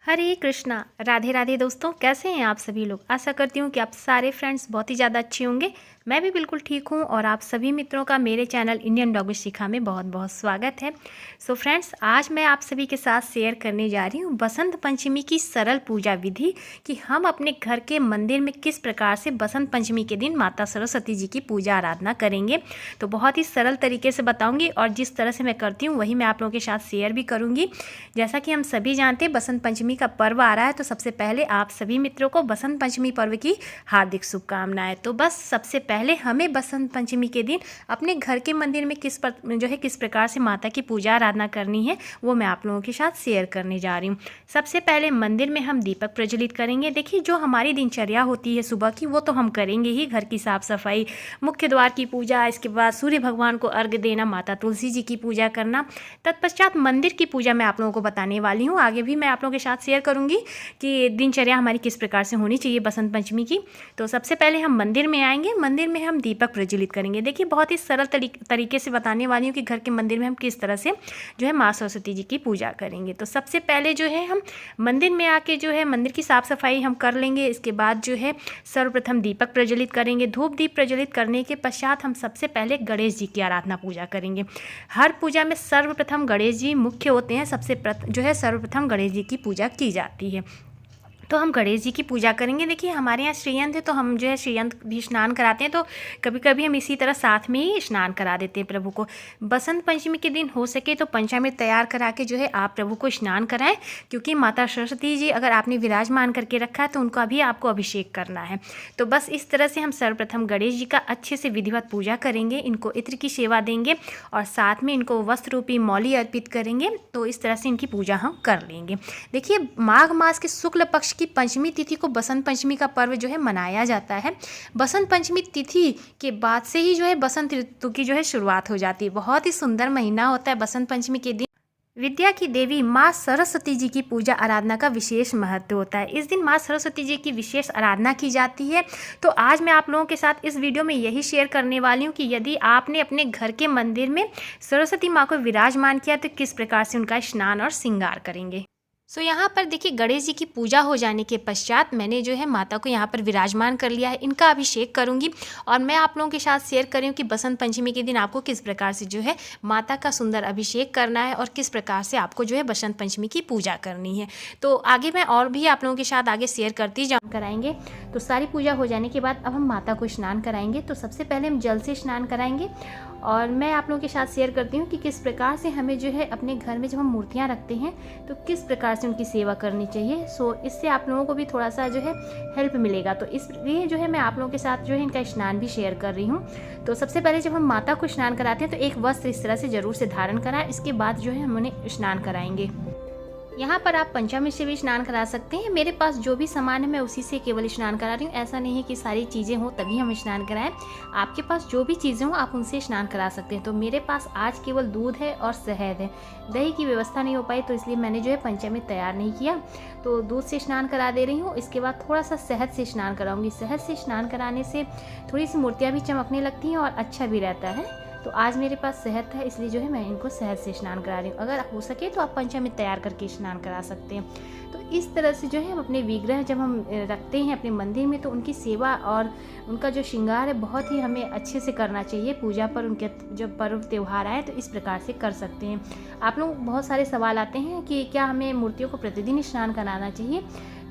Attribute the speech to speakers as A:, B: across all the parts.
A: हरे कृष्णा। राधे राधे दोस्तों, कैसे हैं आप सभी लोग। आशा करती हूँ कि आप सारे फ्रेंड्स बहुत ही ज़्यादा अच्छे होंगे। मैं भी बिल्कुल ठीक हूँ और आप सभी मित्रों का मेरे चैनल इंडियन डॉग विद शिखा में बहुत बहुत स्वागत है। सो फ्रेंड्स, आज मैं आप सभी के साथ शेयर करने जा रही हूँ बसंत पंचमी की सरल पूजा विधि कि हम अपने घर के मंदिर में किस प्रकार से बसंत पंचमी के दिन माता सरस्वती जी की पूजा आराधना करेंगे। तो बहुत ही सरल तरीके से बताऊँगी और जिस तरह से मैं करती हूँ वही मैं आप लोगों के साथ शेयर भी करूँगी। जैसा कि हम सभी जानते हैं बसंत पंचमी का पर्व आ रहा है, तो सबसे पहले आप सभी मित्रों को बसंत पंचमी पर्व की हार्दिक शुभकामनाएं। तो बस सबसे पहले हमें बसंत पंचमी के दिन अपने घर के मंदिर में किस प्रकार से माता की पूजा आराधना करनी है वो मैं आप लोगों के साथ शेयर करने जा रही हूँ। सबसे पहले मंदिर में हम दीपक प्रज्वलित करेंगे। देखिए, जो हमारी दिनचर्या होती है सुबह की वो तो हम करेंगे ही, घर की साफ सफाई, मुख्य द्वार की पूजा, इसके बाद सूर्य भगवान को अर्घ्य देना, माता तुलसी जी की पूजा करना, तत्पश्चात मंदिर की पूजा मैं आप लोगों को बताने वाली हूँ। आगे भी मैं आप लोगों के साथ शेयर करूँगी कि दिनचर्या हमारी किस प्रकार से होनी चाहिए बसंत पंचमी की। तो सबसे पहले हम मंदिर में आएंगे, मंदिर में हम दीपक प्रज्वलित करेंगे। देखिए, बहुत ही सरल तरीके से बताने वाली हूँ कि घर के मंदिर में हम किस तरह से जो है माँ सरस्वती जी की पूजा करेंगे। तो सबसे पहले जो है हम मंदिर में आके जो है मंदिर की साफ सफाई हम कर लेंगे। इसके बाद जो है सर्वप्रथम दीपक प्रज्वलित करेंगे। धूप दीप प्रज्वलित करने के पश्चात हम सबसे पहले गणेश जी की आराधना पूजा करेंगे। हर पूजा में सर्वप्रथम गणेश जी मुख्य होते हैं, जो है सर्वप्रथम गणेश जी की पूजा की जाती है। तो हम गणेश जी की पूजा करेंगे। देखिए, हमारे यहाँ श्रीयंत्र है तो हम जो है श्रीयंत्र भी स्नान कराते हैं, तो कभी कभी हम इसी तरह साथ में ही स्नान करा देते हैं प्रभु को। बसंत पंचमी के दिन हो सके तो पंचामृत तैयार करा के जो है आप प्रभु को स्नान कराएं, क्योंकि माता सरस्वती जी अगर आपने विराजमान करके रखा है तो उनका भी आपको अभिषेक करना है। तो बस इस तरह से हम सर्वप्रथम गणेश जी का अच्छे से विधिवत पूजा करेंगे, इनको इत्र की सेवा देंगे और साथ में इनको वस्त्र रूपी मौली अर्पित करेंगे। तो इस तरह से इनकी पूजा हम कर लेंगे। देखिए, माघ मास के शुक्ल पक्ष की पंचमी तिथि को बसंत पंचमी का पर्व जो है मनाया जाता है। बसंत पंचमी तिथि के बाद से ही जो है बसंत ऋतु की जो है शुरुआत हो जाती है। बहुत ही सुंदर महीना होता है बसंत पंचमी के दिन। विद्या की देवी माँ सरस्वती जी की पूजा आराधना का विशेष महत्व होता है। इस दिन माँ सरस्वती जी की विशेष आराधना की जाती है। तो आज मैं आप लोगों के साथ इस वीडियो में यही शेयर करने वाली हूँ कि यदि आपने अपने घर के मंदिर में सरस्वती माँ को विराजमान किया तो किस प्रकार से उनका स्नान और श्रृंगार करेंगे। सो यहाँ पर देखिए, गणेश जी की पूजा हो जाने के पश्चात मैंने जो है माता को यहाँ पर विराजमान कर लिया है। इनका अभिषेक करूँगी और मैं आप लोगों के साथ शेयर कर रही हूँ कि बसंत पंचमी के दिन आपको किस प्रकार से जो है माता का सुंदर अभिषेक करना है और किस प्रकार से आपको जो है बसंत पंचमी की पूजा करनी है। तो आगे मैं और भी आप लोगों के साथ आगे शेयर करती जाऊँ कराएंगे। तो सारी पूजा हो जाने के बाद अब हम माता को स्नान कराएंगे। तो सबसे पहले हम जल से स्नान कराएंगे और मैं आप लोगों के साथ शेयर करती हूँ कि किस प्रकार से हमें जो है अपने घर में जब हम मूर्तियाँ रखते हैं तो किस प्रकार से उनकी सेवा करनी चाहिए। सो इससे आप लोगों को भी थोड़ा सा जो है हेल्प मिलेगा। तो इसलिए जो है मैं आप लोगों के साथ जो है इनका स्नान भी शेयर कर रही हूँ। तो सबसे पहले जब हम माता को स्नान कराते हैं तो एक वस्त्र इस तरह से ज़रूर से धारण कराएं। इसके बाद जो है हम उन्हें स्नान कराएंगे। यहाँ पर आप पंचामृत से भी स्नान करा सकते हैं। मेरे पास जो भी सामान है मैं उसी से केवल स्नान करा रही हूँ। ऐसा नहीं है कि सारी चीज़ें हों तभी हम स्नान कराएं। आपके पास जो भी चीज़ें हों आप उनसे स्नान करा सकते हैं। तो मेरे पास आज केवल दूध है और शहद है। दही की व्यवस्था नहीं हो पाई तो इसलिए मैंने जो है पंचामृत तैयार नहीं किया। तो दूध से स्नान करा दे रही हूँ। इसके बाद थोड़ा सा शहद से स्नान कराऊंगी। शहद से स्नान कराने से थोड़ी सी मूर्तियाँ भी चमकने लगती हैं और अच्छा भी रहता है। तो आज मेरे पास शहद था इसलिए जो है मैं इनको शहद से स्नान करा रही हूँ। अगर हो सके तो आप पंचामृत तैयार करके स्नान करा सकते हैं। तो इस तरह से जो है हम अपने विग्रह जब हम रखते हैं अपने मंदिर में तो उनकी सेवा और उनका जो श्रृंगार है बहुत ही हमें अच्छे से करना चाहिए। पूजा पर उनके जब पर्व त्यौहार आए तो इस प्रकार से कर सकते हैं। आप लोग बहुत सारे सवाल आते हैं कि क्या हमें मूर्तियों को प्रतिदिन स्नान कराना चाहिए।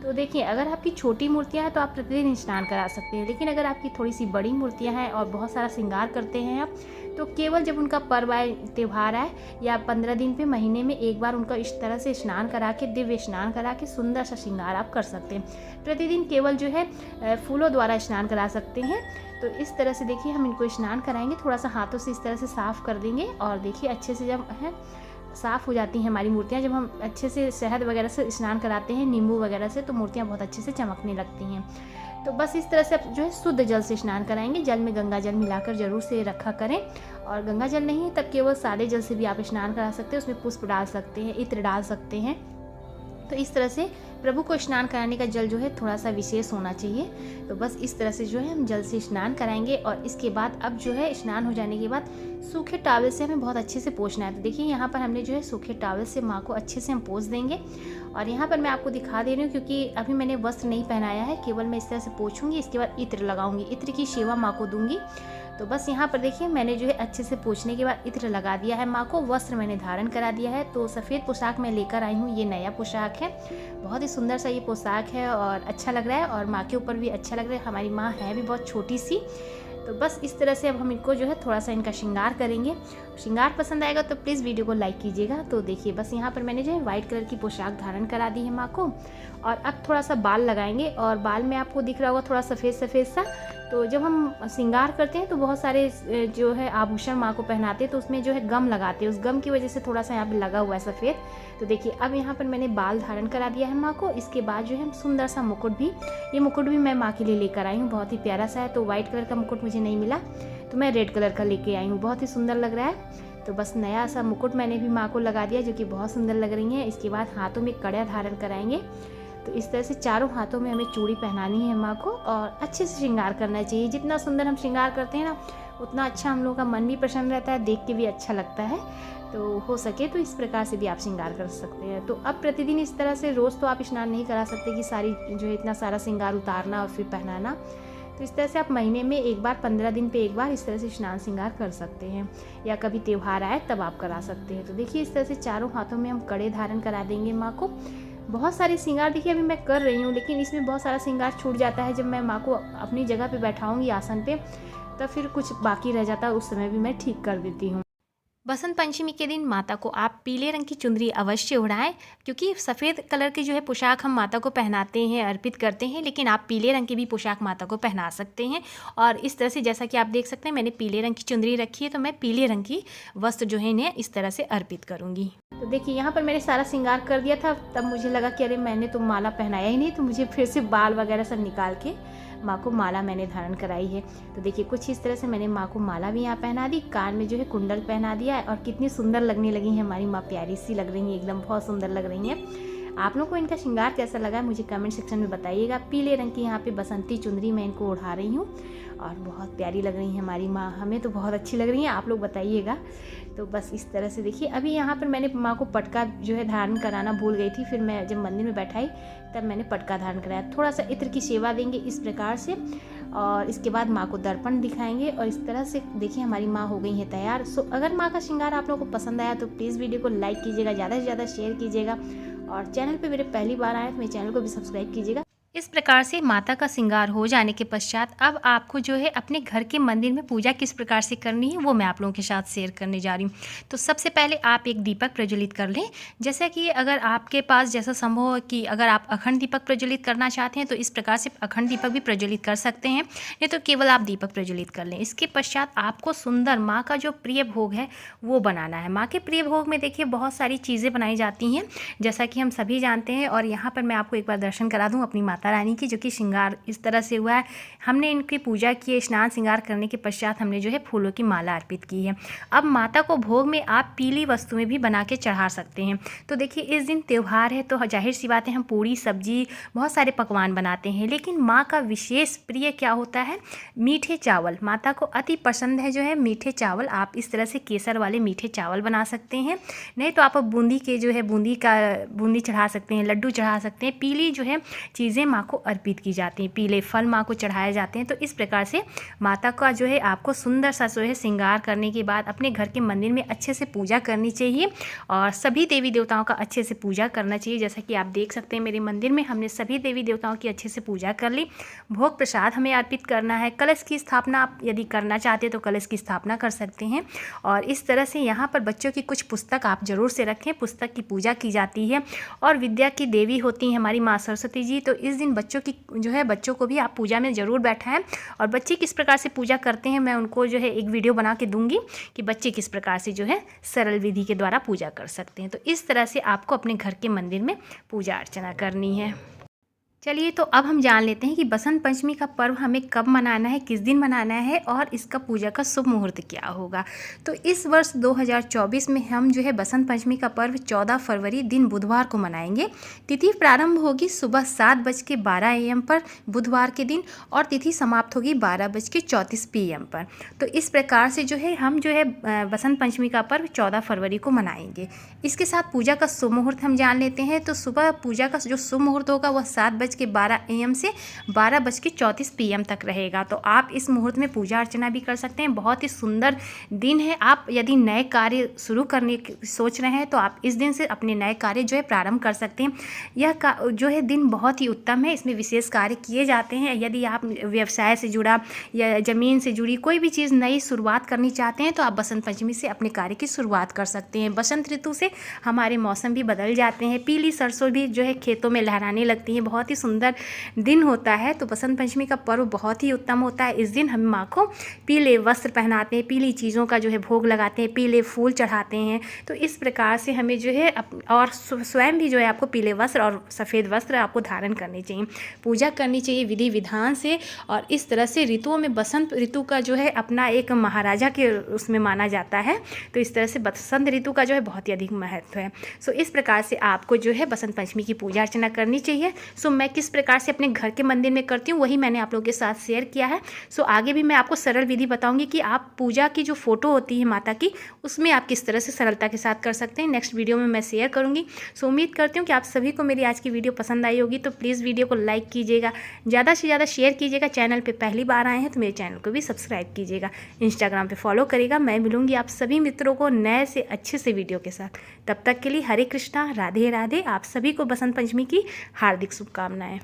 A: तो देखिए, अगर आपकी छोटी मूर्तियाँ हैं तो आप प्रतिदिन स्नान करा सकते हैं, लेकिन अगर आपकी थोड़ी सी बड़ी मूर्तियाँ हैं और बहुत सारा श्रृंगार करते हैं आप तो केवल जब उनका पर्व आए, त्यौहार आए या 15 दिन पे महीने में एक बार उनका इस तरह से स्नान करा के, दिव्य स्नान करा के सुंदर सा श्रृंगार आप कर सकते हैं। प्रतिदिन केवल जो है फूलों द्वारा स्नान करा सकते हैं। तो इस तरह से देखिए हम इनको स्नान कराएंगे। थोड़ा सा हाथों से इस तरह से साफ़ कर देंगे और देखिए अच्छे से जब है साफ़ हो जाती हैं हमारी मूर्तियाँ। जब हम अच्छे से शहद वगैरह से स्नान कराते हैं, नींबू वगैरह से, तो मूर्तियाँ बहुत अच्छे से चमकने लगती हैं। तो बस इस तरह से आप जो है शुद्ध जल से स्नान कराएंगे। जल में गंगा जल मिलाकर जरूर से रखा करें और गंगा जल नहीं है तब केवल सादे जल से भी आप स्नान करा सकते हैं। उसमें पुष्प डाल सकते हैं, इत्र डाल सकते हैं। तो इस तरह से प्रभु को स्नान कराने का जल जो है थोड़ा सा विशेष होना चाहिए। तो बस इस तरह से जो है हम जल से स्नान कराएंगे और इसके बाद अब जो है स्नान हो जाने के बाद सूखे टॉवल से हमें बहुत अच्छे से पोंछना है। तो देखिए यहाँ पर हमने जो है सूखे टॉवल से माँ को अच्छे से हम पोंछ देंगे। और यहाँ पर मैं आपको दिखा दे रही हूँ क्योंकि अभी मैंने वस्त्र नहीं पहनाया है, केवल मैं इस तरह से पोंछूंगी, इसके बाद इत्र लगाऊंगी, इत्र की सेवा माँ को दूंगी। तो बस यहाँ पर देखिए मैंने जो है अच्छे से पोंछने के बाद इत्र लगा दिया है माँ को, वस्त्र मैंने धारण करा दिया है। तो सफ़ेद पोशाक मैं लेकर आई हूँ, ये नया पोशाक है, बहुत ही सुंदर सा ये पोशाक है और अच्छा लग रहा है और माँ के ऊपर भी अच्छा लग रहा है। हमारी माँ है भी बहुत छोटी सी। तो बस इस तरह से अब हम इनको जो है थोड़ा सा इनका श्रृंगार करेंगे। श्रृंगार पसंद आएगा तो प्लीज़ वीडियो को लाइक कीजिएगा। तो देखिए बस यहाँ पर मैंने जो है वाइट कलर की पोशाक धारण करा दी है माँ को और अब थोड़ा सा बाल लगाएंगे और बाल में आपको दिख रहा होगा थोड़ा सफ़ेद सफ़ेद सा। तो जब हम श्रृंगार करते हैं तो बहुत सारे जो है आभूषण माँ को पहनाते हैं तो उसमें जो है गम लगाते हैं, उस गम की वजह से थोड़ा सा यहाँ पे लगा हुआ है सफ़ेद। तो देखिए अब यहाँ पर मैंने बाल धारण करा दिया है माँ को। इसके बाद जो है सुंदर सा मुकुट भी, ये मुकुट भी मैं माँ के लिए लेकर आई हूँ, बहुत ही प्यारा सा है। तो वाइट कलर का मुकुट मुझे नहीं मिला तो मैं रेड कलर का लेके आई हूँ, बहुत ही सुंदर लग रहा है। तो बस नया सा मुकुट मैंने भी माँ को लगा दिया जो कि बहुत सुंदर लग रही है। इसके बाद हाथों में कड़ियाँ धारण कराएंगे। तो इस तरह से चारों हाथों में हमें चूड़ी पहनानी है माँ को और अच्छे से श्रृंगार करना चाहिए। जितना सुंदर हम श्रृंगार करते हैं ना उतना अच्छा हम लोगों का मन भी प्रसन्न रहता है, देख के भी अच्छा लगता है। तो हो सके तो इस प्रकार से भी आप श्रृंगार कर सकते हैं। तो अब प्रतिदिन इस तरह से रोज़ तो आप स्नान नहीं करा सकते कि सारी जो है इतना सारा श्रृंगार उतारना और फिर पहनाना। तो इस तरह से आप महीने में एक बार, 15 दिन पे एक बार इस तरह से स्नान श्रृंगार कर सकते हैं या कभी त्यौहार आए तब आप करा सकते हैं। तो देखिए इस तरह से चारों हाथों में हम कड़े धारण करा देंगे माँ को। बहुत सारे श्रृंगार देखिए अभी मैं कर रही हूँ लेकिन इसमें बहुत सारा श्रृंगार छूट जाता है। जब मैं माँ को अपनी जगह पे बैठाऊँगी आसन पे तब फिर कुछ बाकी रह जाता है, उस समय भी मैं ठीक कर देती हूँ। बसंत पंचमी के दिन माता को आप पीले रंग की चुनरी अवश्य उड़ाएं क्योंकि सफ़ेद कलर की जो है पोशाक हम माता को पहनाते हैं, अर्पित करते हैं, लेकिन आप पीले रंग की भी पोशाक माता को पहना सकते हैं। और इस तरह से जैसा कि आप देख सकते हैं मैंने पीले रंग की चुनरी रखी है तो मैं पीले रंग की वस्त्र जो है इन्हें इस तरह से अर्पित करूँगी। तो देखिए यहाँ पर मैंने सारा श्रृंगार कर दिया था, तब मुझे लगा कि अरे मैंने तो माला पहनाया ही नहीं, तो मुझे फिर से बाल वगैरह सब निकाल के माँ को माला मैंने धारण कराई है। तो देखिए कुछ इस तरह से मैंने माँ को माला भी यहाँ पहना दी, कान में जो है कुंडल पहना दिया है और कितनी सुंदर लगने लगी है हमारी माँ, प्यारी सी लग रही है, एकदम बहुत सुंदर लग रही है। आप लोगों को इनका श्रृंगार कैसा लगा है मुझे कमेंट सेक्शन में बताइएगा। पीले रंग की यहाँ पे बसंती चुनरी मैं इनको ओढ़ा रही हूँ और बहुत प्यारी लग रही है हमारी माँ, हमें तो बहुत अच्छी लग रही है, आप लोग बताइएगा। तो बस इस तरह से देखिए अभी यहाँ पर मैंने माँ को पटका जो है धारण कराना भूल गई थी, फिर मैं जब मंदिर में बैठाई तब मैंने पटका धारण कराया। थोड़ा सा इत्र की सेवा देंगे इस प्रकार से और इसके बाद माँ को दर्पण दिखाएंगे और इस तरह से देखिए हमारी माँ हो गई है तैयार। सो अगर माँ का श्रृंगार आप लोगों को पसंद आया तो प्लीज़ वीडियो को लाइक कीजिएगा, ज़्यादा से ज़्यादा शेयर कीजिएगा और चैनल पे मेरे पहली बार आए तो मेरे चैनल को भी सब्सक्राइब कीजिएगा। इस प्रकार से माता का श्रृंगार हो जाने के पश्चात अब आपको जो है अपने घर के मंदिर में पूजा किस प्रकार से करनी है वो मैं आप लोगों के साथ शेयर करने जा रही हूँ। तो सबसे पहले आप एक दीपक प्रज्वलित कर लें। जैसा कि अगर आपके पास जैसा संभव हो कि अगर आप अखंड दीपक प्रज्वलित करना चाहते हैं तो इस प्रकार से अखंड दीपक भी प्रज्वलित कर सकते हैं, नहीं तो केवल आप दीपक प्रज्वलित कर लें। इसके पश्चात आपको सुंदर माँ का जो प्रिय भोग है वो बनाना है। माँ के प्रिय भोग में देखिए बहुत सारी चीज़ें बनाई जाती हैं जैसा कि हम सभी जानते हैं। और यहाँ पर मैं आपको एक बार दर्शन करा दूँ अपनी माता रानी की, जो कि श्रृंगार इस तरह से हुआ है। हमने इनकी पूजा की है, स्नान श्रृंगार करने के पश्चात हमने जो है फूलों की माला अर्पित की है। अब माता को भोग में आप पीली वस्तुएं भी बना के चढ़ा सकते हैं। तो देखिए इस दिन त्यौहार है तो जाहिर सी बात है हम पूड़ी सब्जी बहुत सारे पकवान बनाते हैं, लेकिन माँ का विशेष प्रिय क्या होता है, मीठे चावल। माता को अति पसंद है जो है मीठे चावल। आप इस तरह से केसर वाले मीठे चावल बना सकते हैं, नहीं तो आप बूंदी के जो है बूंदी चढ़ा सकते हैं, लड्डू चढ़ा सकते हैं। पीली जो है चीज़ें माँ को अर्पित की जाती हैं, पीले फल माँ को चढ़ाए जाते हैं। तो इस प्रकार से माता का जो है आपको सुंदर सा जो है श्रृंगार करने के बाद अपने घर के मंदिर में अच्छे से पूजा करनी चाहिए और सभी देवी देवताओं का अच्छे से पूजा करना चाहिए। जैसा कि आप देख सकते हैं मेरे मंदिर में हमने सभी देवी देवताओं की अच्छे से पूजा कर ली। भोग प्रसाद हमें अर्पित करना है। कलश की स्थापना आप यदि करना चाहते हैं तो कलश की स्थापना कर सकते हैं। और इस तरह से यहाँ पर बच्चों की कुछ पुस्तक आप जरूर से रखें, पुस्तक की पूजा की जाती है और विद्या की देवी होती हैं हमारी माँ सरस्वती जी। तो इस दिन बच्चों की जो है बच्चों को भी आप पूजा में ज़रूर बैठाएं और बच्चे किस प्रकार से पूजा करते हैं मैं उनको जो है एक वीडियो बना के दूंगी कि बच्चे किस प्रकार से जो है सरल विधि के द्वारा पूजा कर सकते हैं। तो इस तरह से आपको अपने घर के मंदिर में पूजा अर्चना करनी है। चलिए तो अब हम जान लेते हैं कि बसंत पंचमी का पर्व हमें कब मनाना है, किस दिन मनाना है और इसका पूजा का शुभ मुहूर्त क्या होगा। तो इस वर्ष 2024 में हम जो है बसंत पंचमी का पर्व 14 फरवरी दिन बुधवार को मनाएंगे। तिथि प्रारंभ होगी सुबह 7:12 AM पर बुधवार के दिन और तिथि समाप्त होगी 12:34 PM पर। तो इस प्रकार से जो है हम जो है बसंत पंचमी का पर्व 14 फरवरी को मनाएंगे। इसके साथ पूजा का शुभ मुहूर्त हम जान लेते हैं। तो सुबह पूजा का जो शुभ मुहूर्त होगा वह 7:12 AM से 12:34 PM तक रहेगा। तो आप इस मुहूर्त में पूजा अर्चना भी कर सकते हैं। बहुत ही सुंदर दिन है। आप यदि नए कार्य शुरू करने की सोच रहे हैं तो आप इस दिन से अपने नए कार्य जो है प्रारंभ कर सकते हैं। यह जो है दिन बहुत ही उत्तम है। इसमें विशेष कार्य किए जाते हैं। यदि आप व्यवसाय से जुड़ा या ज़मीन से जुड़ी कोई भी चीज़ नई शुरुआत करनी चाहते हैं तो आप बसंत पंचमी से अपने कार्य की शुरुआत कर सकते हैं। बसंत ऋतु से हमारे मौसम भी बदल जाते हैं। पीली सरसों भी जो है खेतों में लहराने लगती हैं। बहुत ही सुंदर दिन होता है। तो बसंत पंचमी का पर्व बहुत ही उत्तम होता है। इस दिन हम माँ को पीले वस्त्र पहनाते हैं, पीली चीज़ों का जो है भोग लगाते हैं, पीले फूल चढ़ाते हैं। तो इस प्रकार से हमें जो है और स्वयं भी जो है आपको पीले वस्त्र और सफ़ेद वस्त्र आपको धारण करने चाहिए, पूजा करनी चाहिए विधि विधान से। और इस तरह से ऋतुओं में बसंत ऋतु का जो है अपना एक महाराजा के उसमें माना जाता है। तो इस तरह से बसंत ऋतु का जो है बहुत ही अधिक महत्व है। सो इस प्रकार से आपको जो है बसंत पंचमी की पूजा अर्चना करनी चाहिए। सो मैं किस प्रकार से अपने घर के मंदिर में करती हूँ वही मैंने आप लोगों के साथ शेयर किया है। सो आगे भी मैं आपको सरल विधि बताऊंगी कि आप पूजा की जो फोटो होती है माता की उसमें आप किस तरह से सरलता के साथ कर सकते हैं। नेक्स्ट वीडियो में मैं शेयर करूंगी। सो उम्मीद करती हूँ कि आप सभी को मेरी आज की वीडियो पसंद आई होगी। तो प्लीज़ वीडियो को लाइक कीजिएगा, ज़्यादा से ज़्यादा शेयर कीजिएगा। चैनल पर पहली बार आए हैं तो मेरे चैनल को भी सब्सक्राइब कीजिएगा, इंस्टाग्राम पर फॉलो करिएगा। मैं मिलूंगी आप सभी मित्रों को नए से अच्छे से वीडियो के साथ। तब तक के लिए हरे कृष्णा, राधे राधे। आप सभी को बसंत पंचमी की हार्दिक शुभकामनाएं।